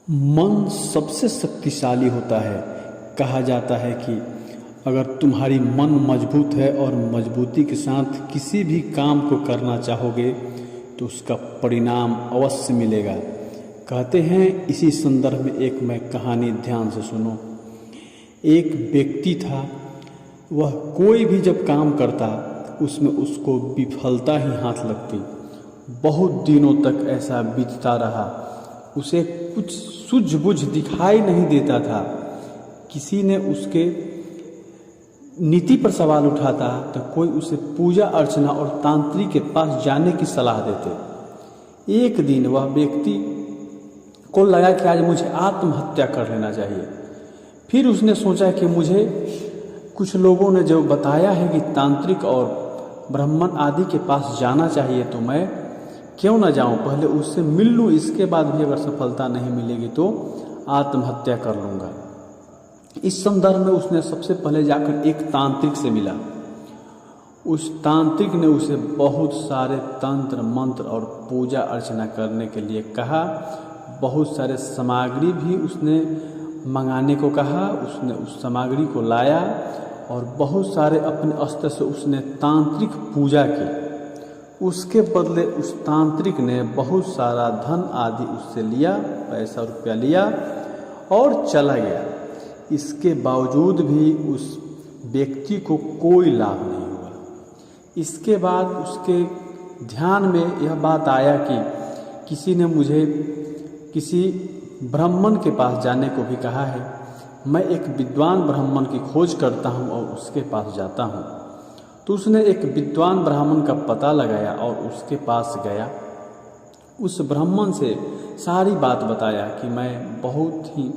मन सबसे शक्तिशाली होता है। कहा जाता है कि अगर तुम्हारी मन मजबूत है और मजबूती के साथ किसी भी काम को करना चाहोगे तो उसका परिणाम अवश्य मिलेगा। कहते हैं इसी संदर्भ में एक मैं कहानी ध्यान से सुनो। एक व्यक्ति था, वह कोई भी जब काम करता उसमें उसको विफलता ही हाथ लगती। बहुत दिनों तक ऐसा बीतता रहा, उसे कुछ सूझबूझ दिखाई नहीं देता था। किसी ने उसके नीति पर सवाल उठाता तो कोई उसे पूजा अर्चना और तांत्रिक के पास जाने की सलाह देते। एक दिन वह व्यक्ति को लगा कि आज मुझे आत्महत्या कर लेना चाहिए। फिर उसने सोचा कि मुझे कुछ लोगों ने जो बताया है कि तांत्रिक और ब्राह्मण आदि के पास जाना चाहिए, तो मैं क्यों ना जाऊं, पहले उससे मिल लूं, इसके बाद भी अगर सफलता नहीं मिलेगी तो आत्महत्या कर लूँगा। इस संदर्भ में उसने सबसे पहले जाकर एक तांत्रिक से मिला। उस तांत्रिक ने उसे बहुत सारे तंत्र मंत्र और पूजा अर्चना करने के लिए कहा। बहुत सारे सामग्री भी उसने मंगाने को कहा। उसने उस सामग्री को लाया और बहुत सारे अपने स्तर से उसने तांत्रिक पूजा की। उसके बदले उस तांत्रिक ने बहुत सारा धन आदि उससे लिया, पैसा रुपया लिया और चला गया। इसके बावजूद भी उस व्यक्ति को कोई लाभ नहीं हुआ। इसके बाद उसके ध्यान में यह बात आया कि किसी ने मुझे किसी ब्राह्मण के पास जाने को भी कहा है। मैं एक विद्वान ब्राह्मण की खोज करता हूँ और उसके पास जाता हूँ। तो उसने एक विद्वान ब्राह्मण का पता लगाया और उसके पास गया। उस ब्राह्मण से सारी बात बताया कि मैं बहुत ही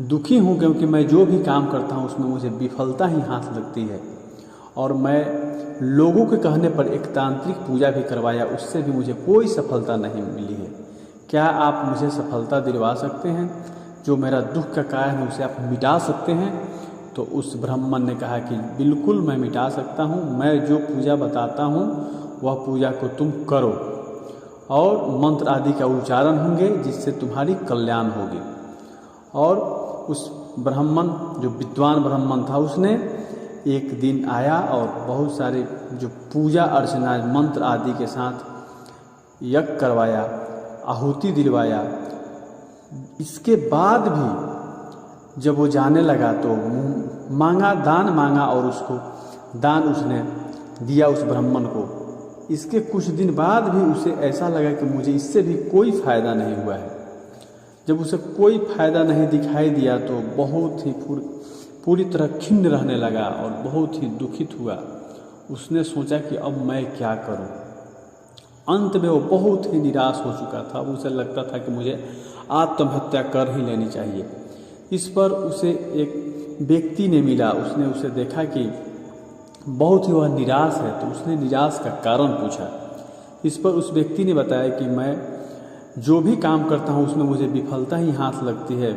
दुखी हूँ, क्योंकि मैं जो भी काम करता हूँ उसमें मुझे विफलता ही हाथ लगती है और मैं लोगों के कहने पर एक तांत्रिक पूजा भी करवाया, उससे भी मुझे कोई सफलता नहीं मिली है। क्या आप मुझे सफलता दिलवा सकते हैं? जो मेरा दुख का कारण है उसे आप मिटा सकते हैं? तो उस ब्राह्मण ने कहा कि बिल्कुल मैं मिटा सकता हूँ। मैं जो पूजा बताता हूँ वह पूजा को तुम करो और मंत्र आदि का उच्चारण होंगे जिससे तुम्हारी कल्याण होगी। और उस ब्राह्मण, जो विद्वान ब्राह्मण था, उसने एक दिन आया और बहुत सारे जो पूजा अर्चना मंत्र आदि के साथ यज्ञ करवाया, आहुति दिलवाया। इसके बाद भी जब वो जाने लगा तो मांगा, दान मांगा और उसको दान उसने दिया उस ब्राह्मण को। इसके कुछ दिन बाद भी उसे ऐसा लगा कि मुझे इससे भी कोई फ़ायदा नहीं हुआ है। जब उसे कोई फ़ायदा नहीं दिखाई दिया तो बहुत ही पूरी तरह खिन्न रहने लगा और बहुत ही दुखित हुआ। उसने सोचा कि अब मैं क्या करूं। अंत में वो बहुत ही निराश हो चुका था। उसे लगता था कि मुझे आत्महत्या कर ही लेनी चाहिए। इस पर उसे एक व्यक्ति ने मिला। उसने उसे देखा कि बहुत ही वह निराश है, तो उसने निराश का कारण पूछा। इस पर उस व्यक्ति ने बताया कि मैं जो भी काम करता हूँ उसमें मुझे विफलता ही हाथ लगती है।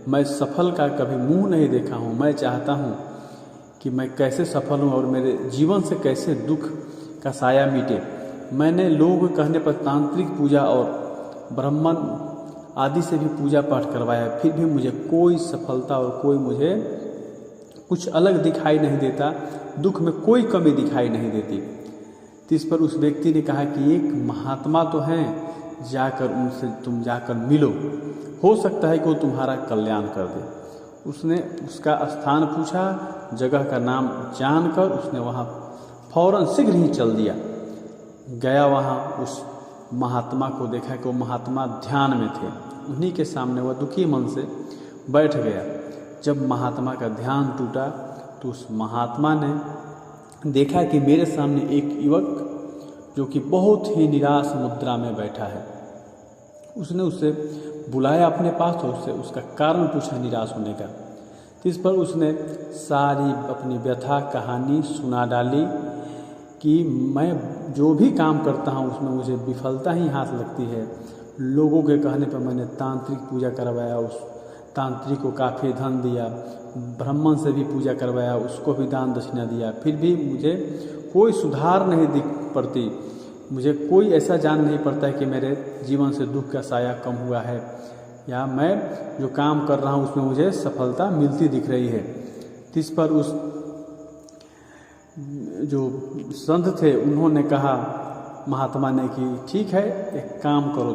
मैं सफल का कभी मुंह नहीं देखा हूँ। मैं चाहता हूँ कि मैं कैसे सफल हूँ और मेरे जीवन से कैसे दुख का साया मिटे। मैंने लोगों के कहने पर तांत्रिक पूजा और ब्राह्मण आदि से भी पूजा पाठ करवाया, फिर भी मुझे कोई सफलता और कोई मुझे कुछ अलग दिखाई नहीं देता, दुख में कोई कमी दिखाई नहीं देती। तो इस पर उस व्यक्ति ने कहा कि एक महात्मा तो हैं, जाकर उनसे तुम जाकर मिलो, हो सकता है कि वो तुम्हारा कल्याण कर दे। उसने उसका स्थान पूछा, जगह का नाम जानकर उसने वहाँ फौरन शीघ्र ही चल दिया। गया वहाँ, उस महात्मा को देखा कि वो महात्मा ध्यान में थे। उन्हीं के सामने वह दुखी मन से बैठ गया। जब महात्मा का ध्यान टूटा तो उस महात्मा ने देखा कि मेरे सामने एक युवक जो कि बहुत ही निराश मुद्रा में बैठा है। उसने उसे बुलाया अपने पास और उससे उसका कारण पूछा निराश होने का। तो इस पर उसने सारी अपनी व्यथा कहानी सुना डाली कि मैं जो भी काम करता हूँ उसमें मुझे विफलता ही हाथ लगती है। लोगों के कहने पर मैंने तांत्रिक पूजा करवाया, उस तांत्रिक को काफ़ी धन दिया, ब्राह्मण से भी पूजा करवाया, उसको भी दान दक्षिणा दिया, फिर भी मुझे कोई सुधार नहीं दिख पड़ती। मुझे कोई ऐसा जान नहीं पड़ता है कि मेरे जीवन से दुख का साया कम हुआ है। या मैं जो काम कर रहा हूँ उसमें मुझे सफलता मिलती दिख रही है। इस पर उस जो संत थे उन्होंने कहा महात्मा ने कि ठीक है, एक काम करो,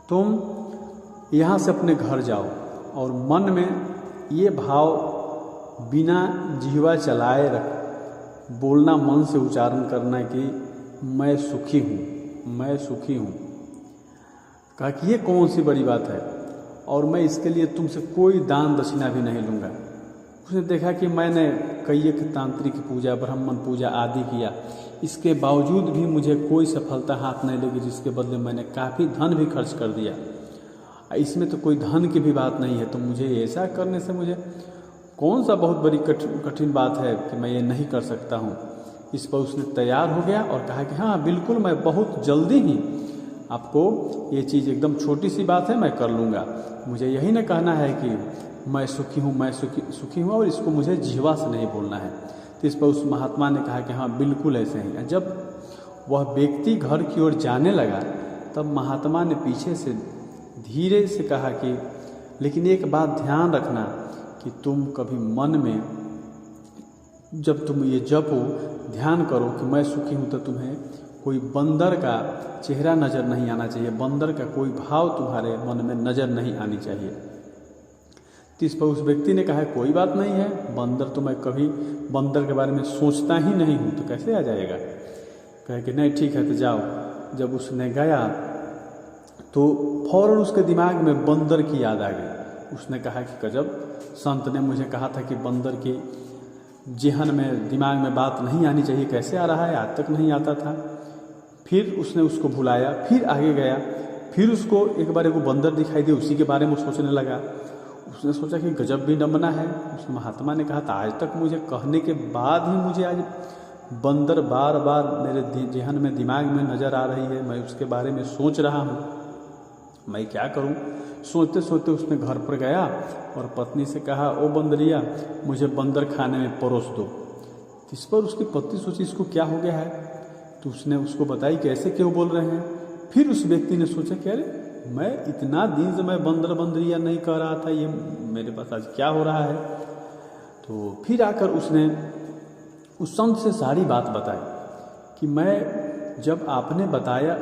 तुम यहाँ से अपने घर जाओ और मन में ये भाव बिना जिह्वा चलाए बोलना, मन से उच्चारण करना कि मैं सुखी हूँ, मैं सुखी हूँ। कहा कि ये कौन सी बड़ी बात है और मैं इसके लिए तुमसे कोई दान दक्षिणा भी नहीं लूँगा। उसने देखा कि मैंने कई एक तांत्रिक पूजा, ब्राह्मण पूजा आदि किया, इसके बावजूद भी मुझे कोई सफलता हाथ नहीं लगी, जिसके बदले मैंने काफ़ी धन भी खर्च कर दिया। इसमें तो कोई धन की भी बात नहीं है, तो मुझे ऐसा करने से मुझे कौन सा बहुत बड़ी कठिन बात है कि मैं ये नहीं कर सकता हूँ। इस पर उसने तैयार हो गया और कहा कि हाँ बिल्कुल, मैं बहुत जल्दी ही आपको ये चीज़, एकदम छोटी सी बात है, मैं कर लूँगा। मुझे यही न कहना है कि मैं सुखी हूँ, मैं सुखी हूँ, और इसको मुझे जिह्वा से नहीं बोलना है। तो इस पर उस महात्मा ने कहा कि हाँ बिल्कुल ऐसे ही। जब वह व्यक्ति घर की ओर जाने लगा तब महात्मा ने पीछे से धीरे से कहा कि लेकिन एक बात ध्यान रखना कि तुम कभी मन में जब तुम ये जपो, ध्यान करो कि मैं सुखी हूँ, तो तुम्हें कोई बंदर का चेहरा नज़र नहीं आना चाहिए, बंदर का कोई भाव तुम्हारे मन में नज़र नहीं आनी चाहिए। तो इस पर उस व्यक्ति ने कहा कोई बात नहीं है, बंदर तो मैं कभी बंदर के बारे में सोचता ही नहीं हूँ, तो कैसे आ जाएगा। कहे कि नहीं ठीक है तो जाओ। जब उसने गया तो फौरन उसके दिमाग में बंदर की याद आ गई। उसने कहा कि गजब, संत ने मुझे कहा था कि बंदर की जेहन में, दिमाग में बात नहीं आनी चाहिए, कैसे आ रहा है, आज तक नहीं आता था। फिर उसने उसको भुलाया, फिर आगे गया, फिर उसको एक बार वो बंदर दिखाई दिया, उसी के बारे में सोचने लगा। उसने सोचा कि गजब भी नमूना है। उस महात्मा ने कहा था आज तक मुझे कहने के बाद ही मुझे आज बंदर बार बार मेरे जेहन में, दिमाग में नज़र आ रही है, मैं उसके बारे में सोच रहा हूँ, मैं क्या करूँ। सोचते सोचते उसने घर पर गया और पत्नी से कहा ओ बंदरिया, मुझे बंदर खाने में परोस दो। इस पर उसकी पत्नी सोची इसको क्या हो गया है, तो उसने उसको बताई कि ऐसे क्यों बोल रहे हैं। फिर उस व्यक्ति ने सोचा कि अरे मैं इतना दिन से मैं बंदर बंदरिया नहीं कह रहा था, ये मेरे पास आज क्या हो रहा है। तो फिर आकर उसने उस संत से सारी बात बताई कि मैं, जब आपने बताया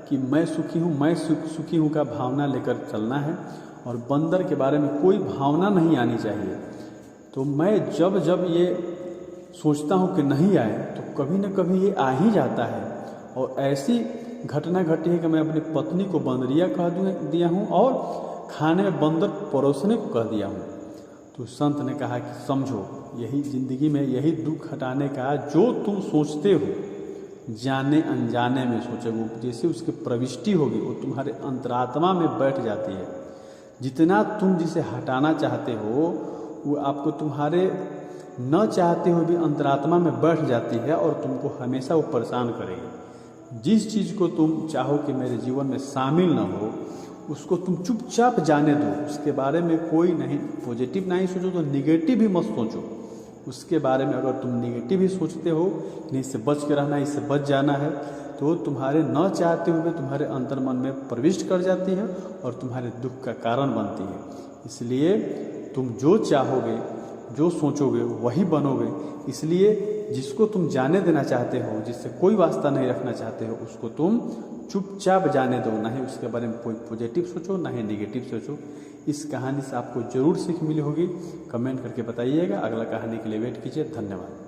कि मैं सुखी हूँ, मैं सुखी हूँ का भावना लेकर चलना है और बंदर के बारे में कोई भावना नहीं आनी चाहिए, तो मैं जब जब ये सोचता हूँ कि नहीं आए तो कभी न कभी ये आ ही जाता है। और ऐसी घटना घटी है कि मैं अपनी पत्नी को बंदरिया कह दिया हूँ और खाने में बंदर परोसने को कह दिया हूँ। तो संत ने कहा कि समझो, यही ज़िंदगी में यही दुख हटाने का, जो तुम सोचते हो जाने अनजाने में सोचोगे, जैसे उसकी प्रविष्टि होगी वो तुम्हारे अंतरात्मा में बैठ जाती है। जितना तुम जिसे हटाना चाहते हो वो आपको तुम्हारे न चाहते हुए भी अंतरात्मा में बैठ जाती है और तुमको हमेशा वो परेशान करेगी। जिस चीज़ को तुम चाहो कि मेरे जीवन में शामिल न हो उसको तुम चुपचाप जाने दो, उसके बारे में कोई नहीं, पॉजिटिव नहीं सोचो तो निगेटिव भी मत सोचो। उसके बारे में अगर तुम निगेटिव ही सोचते हो, नहीं इससे बच के रहना है, इससे बच जाना है, तो तुम्हारे न चाहते हुए तुम्हारे अंतर्मन में प्रविष्ट कर जाती है और तुम्हारे दुख का कारण बनती है। इसलिए तुम जो चाहोगे, जो सोचोगे वही बनोगे। इसलिए जिसको तुम जाने देना चाहते हो, जिससे कोई वास्ता नहीं रखना चाहते हो, उसको तुम चुपचाप जाने दो, ना ही उसके बारे में कोई पॉजिटिव सोचो ना ही नेगेटिव सोचो। इस कहानी से आपको ज़रूर सीख मिली होगी, कमेंट करके बताइएगा। अगला कहानी के लिए वेट कीजिए। धन्यवाद।